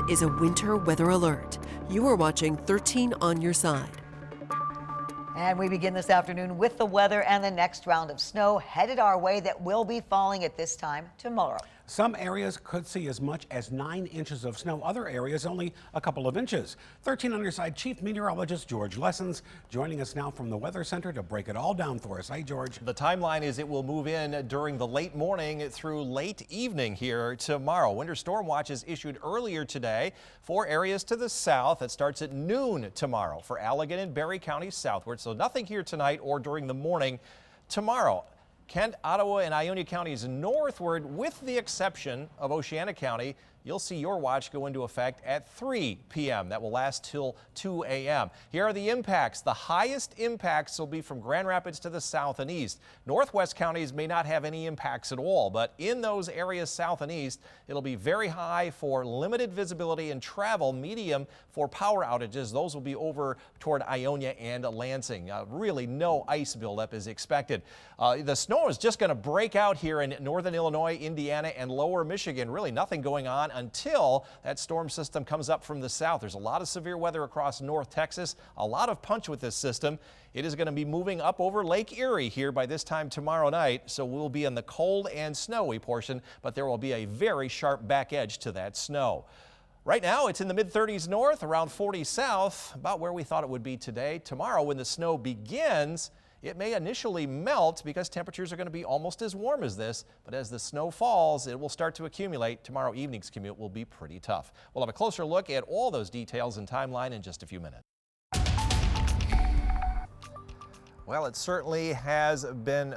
is a winter weather alert. You are watching 13 on your side. And we begin this afternoon with the weather and the next round of snow headed our way that will be falling at this time tomorrow. Some areas could see as much as 9 inches of snow. Other areas only a couple of inches. 13 on your side, Chief Meteorologist George Lessons joining us now from the Weather Center to break it all down for us. Hi, George. The timeline is it will move in during the late morning through late evening here tomorrow. Winter storm watch is issued earlier today for areas to the south. That starts at noon tomorrow for Allegan and Berry counties southward. So nothing here tonight or during the morning tomorrow. Kent, Ottawa, and Ionia counties northward, with the exception of Oceana County. You'll see your watch go into effect at 3 p.m. That will last till 2 a.m. Here are the impacts. The highest impacts will be from Grand Rapids to the south and east. Northwest counties may not have any impacts at all, but in those areas south and east, it'll be very high for limited visibility and travel, medium for power outages. Those will be over toward Ionia and Lansing. Really no ice buildup is expected. The snow is just going to break out here in northern Illinois, Indiana, and lower Michigan. Really nothing going on until that storm system comes up from the south. There's a lot of severe weather across North Texas, a lot of punch with this system. It is going to be moving up over Lake Erie here by this time tomorrow night, so we'll be in the cold and snowy portion, but there will be a very sharp back edge to that snow. Right now, it's in the mid-30s north, around 40 south, about where we thought it would be today. Tomorrow, when the snow begins, it may initially melt because temperatures are going to be almost as warm as this, but as the snow falls, it will start to accumulate. Tomorrow evening's commute will be pretty tough. We'll have a closer look at all those details and timeline in just a few minutes. Well, it certainly has been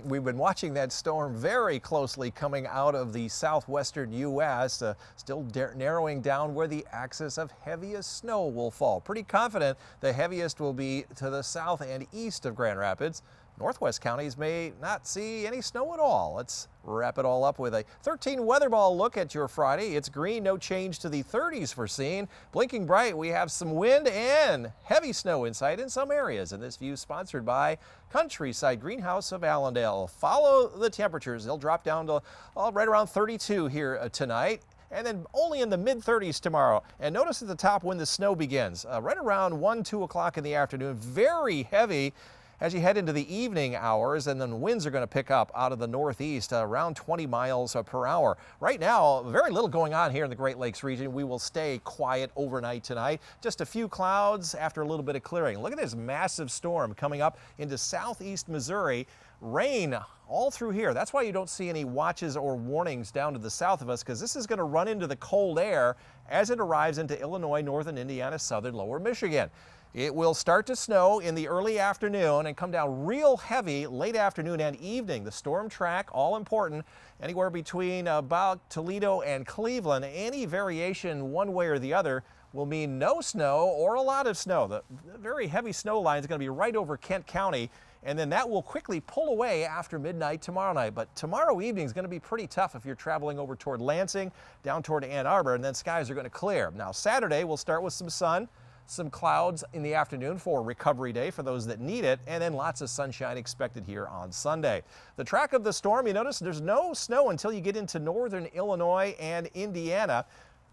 we've been watching that storm very closely coming out of the southwestern U.S., still narrowing down where the axis of heaviest snow will fall. Pretty confident the heaviest will be to the south and east of Grand Rapids. Northwest counties may not see any snow at all. Let's wrap it all up with a 13 weather ball look at your Friday. It's green, no change to the 30s foreseen. Blinking bright, we have some wind and heavy snow in sight in some areas. And this view is sponsored by Countryside Greenhouse of Allendale. Follow the temperatures. They'll drop down to right around 32 here tonight, and then only in the mid-30s tomorrow. And notice at the top when the snow begins, right around 1, 2 o'clock in the afternoon. Very heavy as you head into the evening hours, and then winds are going to pick up out of the northeast around 20 miles per hour. Right now, very little going on here in the Great Lakes region. We will stay quiet overnight tonight. Just a few clouds after a little bit of clearing. Look at this massive storm coming up into southeast Missouri. Rain all through here. That's why you don't see any watches or warnings down to the south of us, because this is going to run into the cold air as it arrives into Illinois, northern Indiana, southern lower Michigan. It will start to snow in the early afternoon and come down real heavy late afternoon and evening. The storm track, all important, anywhere between about Toledo and Cleveland. Any variation one way or the other will mean no snow or a lot of snow. The very heavy snow line is going to be right over Kent County, and then that will quickly pull away after midnight tomorrow night. But tomorrow evening is going to be pretty tough if you're traveling over toward Lansing, down toward Ann Arbor, and then skies are going to clear. Now Saturday, we'll start with some sun, some clouds in the afternoon for recovery day for those that need it, and then lots of sunshine expected here on Sunday. The track of the storm, you notice there's no snow until you get into northern Illinois and Indiana.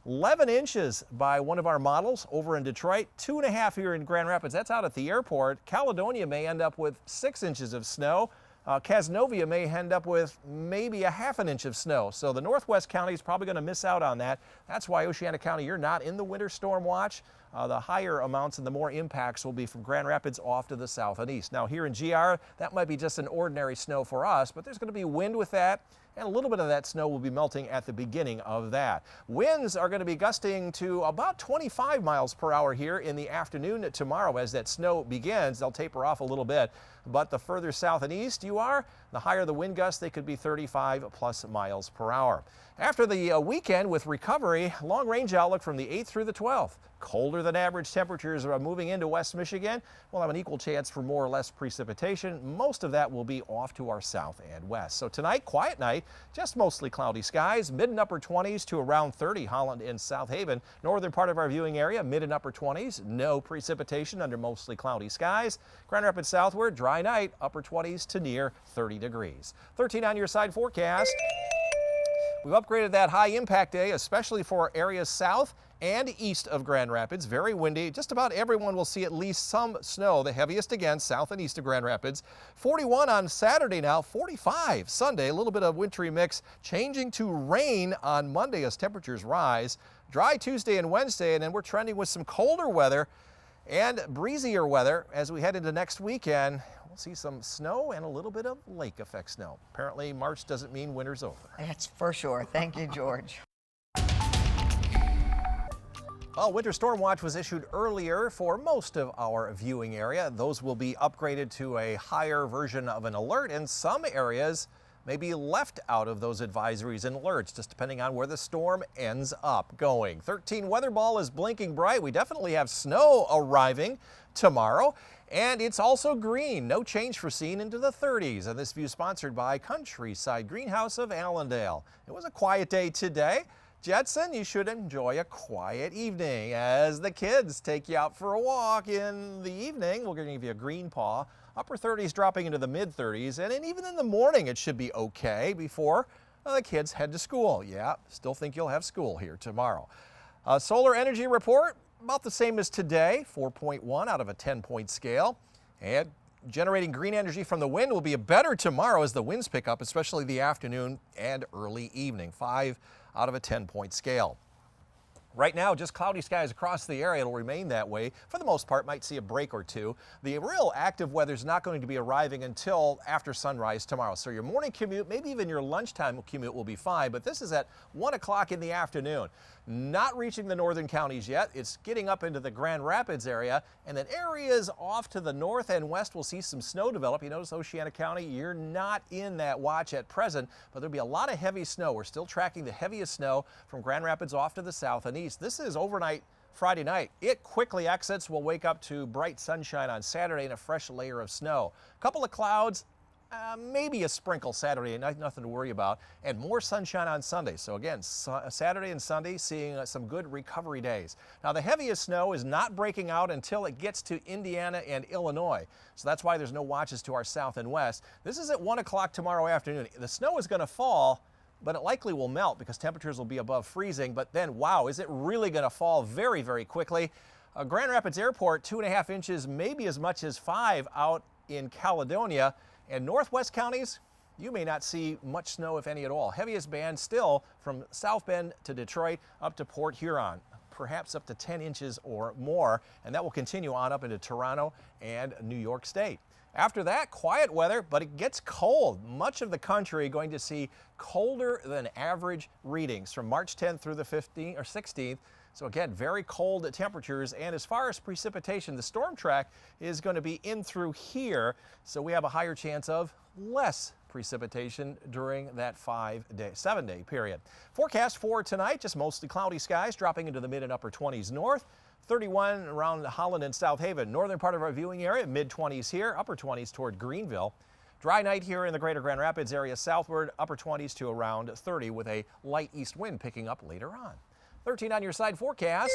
11 inches by one of our models over in Detroit, 2.5 here in Grand Rapids. That's out at the airport. Caledonia may end up with 6 inches of snow. Casnovia may end up with maybe a ½ an inch of snow. So the northwest county is probably going to miss out on that. That's why Oceana County, you're not in the winter storm watch. The higher amounts and the more impacts will be from Grand Rapids off to the south and east. Now here in GR, that might be just an ordinary snow for us, but there's going to be wind with that, and a little bit of that snow will be melting at the beginning of that. Winds are going to be gusting to about 25 miles per hour here in the afternoon tomorrow. As that snow begins, they'll taper off a little bit, but the further south and east you are, the higher the wind gusts. They could be 35 plus miles per hour. After the weekend with recovery, long range outlook from the 8th through the 12th. Colder than average temperatures are moving into West Michigan. We'll have an equal chance for more or less precipitation. Most of that will be off to our south and west. So tonight, quiet night, just mostly cloudy skies, mid and upper 20s to around 30, Holland and South Haven. Northern part of our viewing area, mid and upper 20s, no precipitation under mostly cloudy skies. Grand Rapids southward, dry night, upper 20s to near 30 degrees. 13 on your side forecast. We've upgraded that high impact day, especially for areas south and east of Grand Rapids. Very windy. Just about everyone will see at least some snow. The heaviest again south and east of Grand Rapids. 41 on Saturday now, 45 Sunday. A little bit of wintry mix, changing to rain on Monday as temperatures rise. Dry Tuesday and Wednesday, and then we're trending with some colder weather and breezier weather as we head into next weekend. We'll see some snow and a little bit of lake effect snow. Apparently March doesn't mean winter's over. That's for sure. Thank you, George. Well, winter storm watch was issued earlier for most of our viewing area. Those will be upgraded to a higher version of an alert, and some areas may be left out of those advisories and alerts, just depending on where the storm ends up going. 13 weather ball is blinking bright. We definitely have snow arriving tomorrow, and it's also green. No change foreseen into the 30s. And this view sponsored by Countryside Greenhouse of Allendale. It was a quiet day today. Jetson, you should enjoy a quiet evening as the kids take you out for a walk in the evening. We're going to give you a green paw. Upper 30s dropping into the mid 30s, and then even in the morning it should be okay before the kids head to school. Yeah, still think you'll have school here tomorrow. Solar energy report, about the same as today, 4.1 out of a 10-point scale. And generating green energy from the wind will be better tomorrow as the winds pick up, especially the afternoon and early evening. 5 out of a 10-point scale. Right now, just cloudy skies across the area. It'll remain that way. For the most part, might see a break or two. The real active weather is not going to be arriving until after sunrise tomorrow. So your morning commute, maybe even your lunchtime commute will be fine, but this is at 1 o'clock in the afternoon. Not reaching the northern counties yet. It's getting up into the Grand Rapids area, and then areas off to the north and west will see some snow develop. You notice Oceana County, you're not in that watch at present, but there'll be a lot of heavy snow. We're still tracking the heaviest snow from Grand Rapids off to the south and east. This is overnight Friday night. It quickly exits. We'll wake up to bright sunshine on Saturday and a fresh layer of snow. A couple of clouds, maybe a sprinkle Saturday, nothing to worry about, and more sunshine on Sunday. So again, Saturday and Sunday seeing some good recovery days. Now the heaviest snow is not breaking out until it gets to Indiana and Illinois. So that's why there's no watches to our south and west. This is at 1 o'clock tomorrow afternoon. The snow is going to fall, but it likely will melt because temperatures will be above freezing. But then, wow, is it really going to fall very, very quickly? Grand Rapids Airport, 2.5 inches, maybe as much as 5 out in Caledonia. And northwest counties, you may not see much snow, if any at all. Heaviest band still from South Bend to Detroit up to Port Huron, perhaps up to 10 inches or more. And that will continue on up into Toronto and New York State. After that, quiet weather, but it gets cold. Much of the country going to see colder than average readings from March 10th through the 15th or 16th. So again, very cold temperatures. And as far as precipitation, the storm track is going to be in through here. So we have a higher chance of less precipitation during that 7-day period. Forecast for tonight, just mostly cloudy skies, dropping into the mid and upper 20s north. 31 around Holland and South Haven. Northern part of our viewing area, mid-20s here, upper 20s toward Greenville. Dry night here in the greater Grand Rapids area southward, upper 20s to around 30 with a light east wind picking up later on. 13 on your side forecast.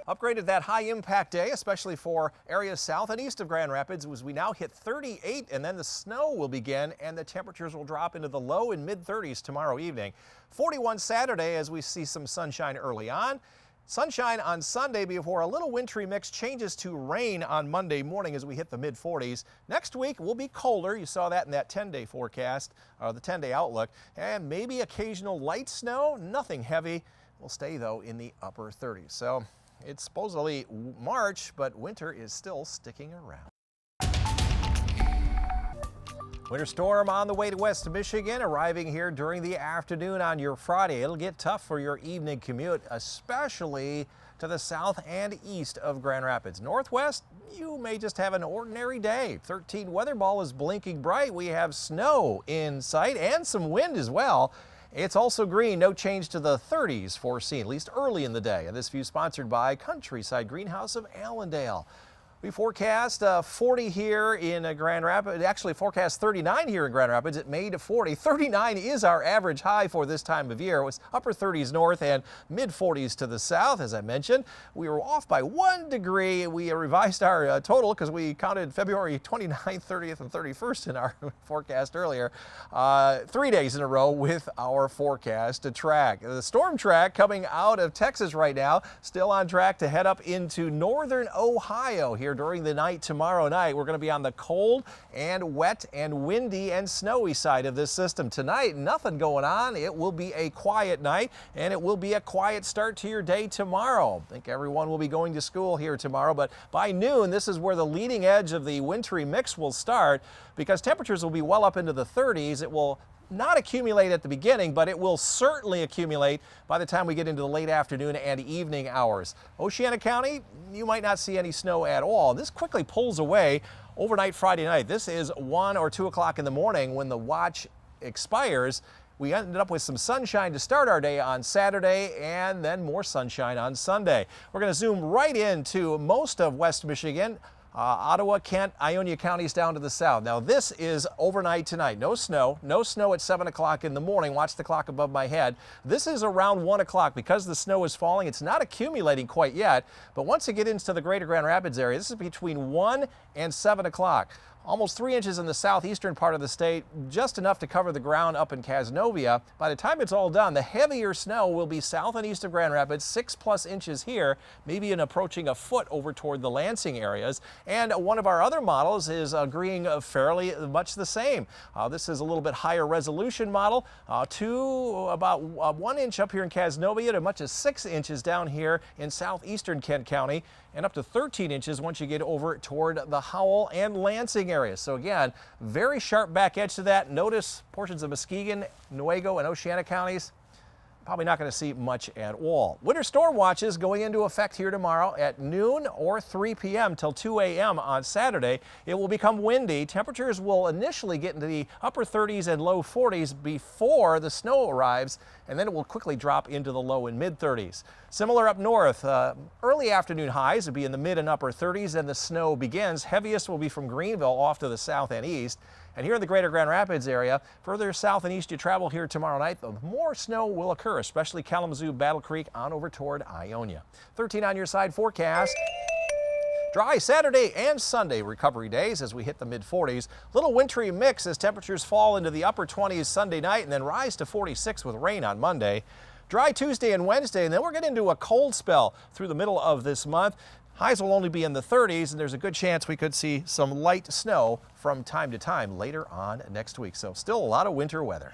Upgraded that high impact day, especially for areas south and east of Grand Rapids, as we now hit 38, and then the snow will begin and the temperatures will drop into the low and mid 30s tomorrow evening. 41 Saturday as we see some sunshine early on. Sunshine on Sunday before a little wintry mix changes to rain on Monday morning as we hit the mid 40s. Next week will be colder. You saw that in that 10-day forecast, or the 10-day outlook, and maybe occasional light snow, nothing heavy. Will stay though in the upper 30s. So it's supposedly March, but winter is still sticking around. Winter storm on the way to West Michigan, arriving here during the afternoon on your Friday. It'll get tough for your evening commute, especially to the south and east of Grand Rapids. Northwest, you may just have an ordinary day. 13 weather ball is blinking bright. We have snow in sight and some wind as well. It's also green, no change to the 30s foreseen, at least early in the day. And this view sponsored by Countryside Greenhouse of Allendale. We forecast 40 here in Grand Rapids. Actually forecast 39 here in Grand Rapids. It made 40. 39 is our average high for this time of year. It was upper 30s north and mid 40s to the south. As I mentioned, we were off by 1 degree. We revised our total because we counted February 29th, 30th, and 31st in our forecast earlier. 3 days in a row with our forecast to track. The storm track coming out of Texas right now, still on track to head up into northern Ohio here during the night tomorrow night. We're going to be on the cold and wet and windy and snowy side of this system. Tonight, nothing going on. It will be a quiet night, and it will be a quiet start to your day tomorrow. I think everyone will be going to school here tomorrow, but by noon, this is where the leading edge of the wintry mix will start because temperatures will be well up into the 30s. It will not accumulate at the beginning, but it will certainly accumulate by the time we get into the late afternoon and evening hours. Oceana County, you might not see any snow at all. This quickly pulls away overnight Friday night. This is 1 or 2 o'clock in the morning when the watch expires. We ended up with some sunshine to start our day on Saturday and then more sunshine on Sunday. We're going to zoom right into most of West Michigan. Ottawa, Kent, Ionia counties down to the south. Now this is overnight tonight. No snow at 7 o'clock in the morning. Watch the clock above my head. This is around 1 o'clock. Because the snow is falling, it's not accumulating quite yet. But once it gets into the greater Grand Rapids area, this is between 1 and 7 o'clock. Almost 3 inches in the southeastern part of the state, just enough to cover the ground up in Casnovia. By the time it's all done, the heavier snow will be south and east of Grand Rapids, 6+ inches here, maybe approaching a foot over toward the Lansing areas. And one of our other models is agreeing fairly much the same. This is a little bit higher resolution model, to about 1 inch up here in Casnovia to much as 6 inches down here in southeastern Kent County, and up to 13 inches once you get over toward the Howell and Lansing areas. So again, very sharp back edge to that. Notice portions of Muskegon, Newaygo, and Oceana counties. Probably not going to see much at all. Winter storm watches going into effect here tomorrow at noon or 3 p.m. till 2 a.m. on Saturday. It will become windy. Temperatures will initially get into the upper 30s and low 40s before the snow arrives, and then it will quickly drop into the low and mid 30s. Similar up north, early afternoon highs will be in the mid and upper 30s, and the snow begins. Heaviest will be from Greenville off to the south and east. And here in the greater Grand Rapids area, further south and east you travel here tomorrow night, the more snow will occur, especially Kalamazoo, Battle Creek, on over toward Ionia. 13 on your side forecast. Dry Saturday and Sunday recovery days as we hit the mid-40s. Little wintry mix as temperatures fall into the upper 20s Sunday night and then rise to 46 with rain on Monday. Dry Tuesday and Wednesday, and then we're getting into a cold spell through the middle of this month. Highs will only be in the 30s, and there's a good chance we could see some light snow from time to time later on next week. So still a lot of winter weather.